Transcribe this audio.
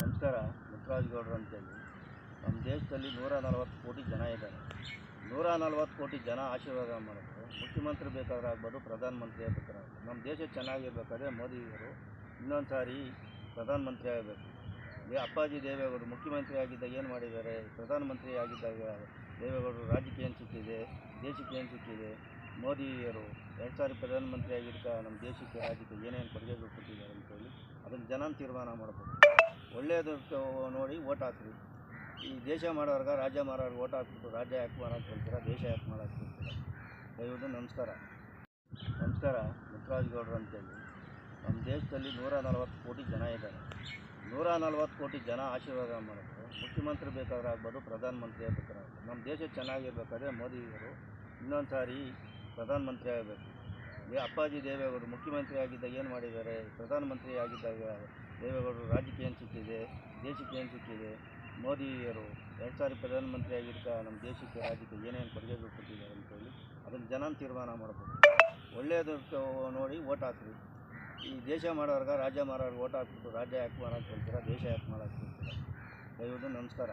ನಮಸ್ಕಾರ. ಮುತ್ತರಾಜ್ ಗೌಡ್ರು ಅಂತೇಳಿ. ನಮ್ಮ ದೇಶದಲ್ಲಿ 140 ಕೋಟಿ ಜನ ಇದ್ದಾರೆ. 140 ಕೋಟಿ ಜನ ಆಶೀರ್ವಾದ ಮಾಡಿದ್ರು. ಮುಖ್ಯಮಂತ್ರಿ ಬೇಕಾದ್ರೆ ಆಗ್ಬೋದು, ಪ್ರಧಾನಮಂತ್ರಿ ಬೇಕಾದ್ರೆ ನಮ್ಮ ದೇಶ ಚೆನ್ನಾಗಿರ್ಬೇಕಾದ್ರೆ ಮೋದಿಯವರು ಇನ್ನೊಂದು ಸಾರಿ ಪ್ರಧಾನಮಂತ್ರಿ ಆಗಬೇಕು. ಅಪ್ಪಾಜಿ ದೇವೇಗೌಡರು ಮುಖ್ಯಮಂತ್ರಿ ಆಗಿದ್ದಾಗ ಏನು ಮಾಡಿದ್ದಾರೆ? ಪ್ರಧಾನಮಂತ್ರಿ ಆಗಿದ್ದಾಗ ದೇವೇಗೌಡರು ರಾಜ್ಯಕ್ಕೆ ಏನು ಸಿಕ್ಕಿದೆ, ದೇಶಕ್ಕೆ ಏನು ಸಿಕ್ಕಿದೆ? ಮೋದಿಯವರು 2 ಸಾರಿ ಪ್ರಧಾನಮಂತ್ರಿ ಆಗಿದ್ದ ನಮ್ಮ ದೇಶಕ್ಕೆ ರಾಜ್ಯಕ್ಕೆ ಏನೇನು ಕೊಡುಗೆಗಳು ಕೊಟ್ಟಿದ್ದಾರೆ ಅಂತೇಳಿ ಅದನ್ನು ಜನ ತೀರ್ಮಾನ ಮಾಡಬೇಕು. ಒಳ್ಳೆಯದು ನೋಡಿ ಓಟ್ ಹಾಕ್ರಿ. ಈ ದೇಶ ಮಾಡೋರ್ಗೆ ರಾಜ್ಯ ಮಾಡೋರ್ಗೆ ಓಟ್ ಹಾಕ್ಬಿಟ್ಟು ರಾಜ್ಯ ಯಾಕೆ ಮಾಡೋಕ್ಕೆ ಹೇಳ್ತೀರಾ, ದೇಶ ಯಾಕೆ ಮಾಡೋಕ್ಕೆ ಹೇಳ್ತೀರಾ? ದಯವಿಟ್ಟು ನಮಸ್ಕಾರ. ಮುತ್ತರಾಜ್ ಗೌಡ್ರು ಅಂತೇಳಿ. ನಮ್ಮ ದೇಶದಲ್ಲಿ 140 ಕೋಟಿ ಜನ ಇದ್ದಾರೆ. 140 ಕೋಟಿ ಜನ ಆಶೀರ್ವಾದ ಮಾಡಿದ್ರು. ಮುಖ್ಯಮಂತ್ರಿ ಬೇಕಾದ್ರೆ ಆಗ್ಬೋದು, ಪ್ರಧಾನಮಂತ್ರಿ ಬೇಕಾದ್ರೆ ನಮ್ಮ ದೇಶ ಚೆನ್ನಾಗಿರ್ಬೇಕಾದ್ರೆ ಮೋದಿಯವರು ಇನ್ನೊಂದು ಸಾರಿ ಪ್ರಧಾನಮಂತ್ರಿ ಆಗಬೇಕು. ಅಪ್ಪಾಜಿ ದೇವೇಗೌಡರು ಮುಖ್ಯಮಂತ್ರಿ ಆಗಿದ್ದಾಗ ಏನು ಮಾಡಿದ್ದಾರೆ? ಪ್ರಧಾನಮಂತ್ರಿ ಆಗಿದ್ದಾಗ ದೇವೇಗೌಡರು ರಾಜ್ಯಕ್ಕೆ ಏನು ಸಿಕ್ಕಿದೆ, ದೇಶಕ್ಕೆ ಏನು ಸಿಕ್ಕಿದೆ? ಮೋದಿಯವರು 2 ಸಾರಿ ಪ್ರಧಾನಮಂತ್ರಿ ಆಗಿದ್ದ ನಮ್ಮ ದೇಶಕ್ಕೆ ರಾಜ್ಯಕ್ಕೆ ಏನೇನು ಕೊಡುಗೆಗಳು ಕೊಟ್ಟಿದ್ದಾರೆ ಅಂತೇಳಿ ಅದನ್ನು ಜನ ತೀರ್ಮಾನ ಮಾಡಬೇಕು. ಒಳ್ಳೆಯದು ನೋಡಿ ಓಟ್ ಹಾಕ್ರಿ. ಈ ದೇಶ ಮಾಡೋರ್ಗೆ ರಾಜ್ಯ ಮಾಡೋರ್ಗೆ ಓಟ್ ಹಾಕ್ಬಿಟ್ಟು ರಾಜ್ಯ ಯಾಕೆ ಮಾಡೋಕ್ಕೆ ಹೇಳ್ತೀರಾ, ದೇಶ ಯಾಕೆ ಮಾಡೋಕ್ಕೆ ಹೇಳ್ತೀರಾ? ದಯವಿಟ್ಟು ನಮಸ್ಕಾರ.